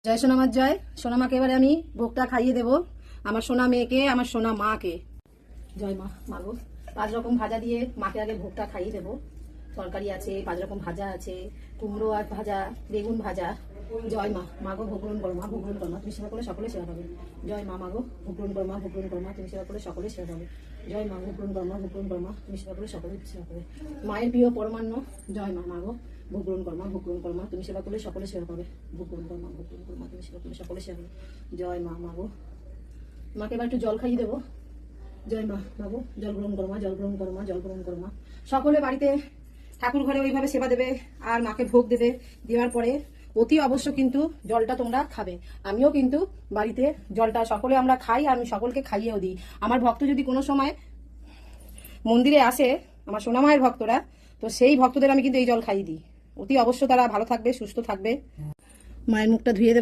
জয় সোনামার জয়। সোনামাকে এবারে আমি ভোগটা খাইয়ে দেবো, আমার সোনা মেয়েকে, আমার সোনা মাকে। জয় মা। মাগো 5 রকম ভাজা দিয়ে মাকে আগে ভোগটা খাইয়ে দেবো। তরকারি আছে, 5 রকম ভাজা আছে, কুমড়ো আর ভাজা, বেগুন ভাজা। জয় মা। মাগো ভোগ গ্রহণ করো, মা ভোগ গ্রহণ করো, মা তুমি সেবা করলে সকলে সেবা পাবে। জয় মা। মাগো ভোগ গ্রহণ করো, মা ভোগ গ্রহণ করো, মা তুমি সেবা করলে সকলে সেবা পাবে। জয় মা। ভোগ গ্রহণ করো, মা ভোগ গ্রহণ করো, মা তুমি সেবা করলে সকলে সেবা পাবে। মায়ের প্রিয় পরমান্ন। জয় মা। মাগো ভোগ গ্রহণ করো, মা ভোগ গ্রহণ করো, মা তুমি সেবা করলে সকলে সেবা পাবে। ভোগ গ্রহণ করো, মা ভোগ গ্রহণ করো, মা তুমি সেবা করলে সকলে সেবা পাবে। জয় মা। মাগো মাকে এবার একটু জল খাইয়ে দেবো। জয় মা। মাগো জল গ্রহণ করো, মা জল গ্রহণ করো, মা জল গ্রহণ করো, মা। সকলে বাড়িতে ঠাকুর ঘরে ওইভাবে সেবা দেবে আর মাকে ভোগ দেবে। দেওয়ার পরে অতি অবশ্য কিন্তু জলটা তোমরা খাবে। আমিও কিন্তু বাড়িতে জলটা সকলে আমরা খাই, আর আমি সকলকে খাইয়েও দিই। আমার ভক্ত যদি কোনো সময় মন্দিরে আসে, আমার সোনামায়ের ভক্তরা, তো সেই ভক্তদের আমি কিন্তু এই জল খাইয়ে দিই। অতি অবশ্য তারা ভালো থাকবে, সুস্থ থাকবে। মায়ের মুখটা ধুয়ে দেব।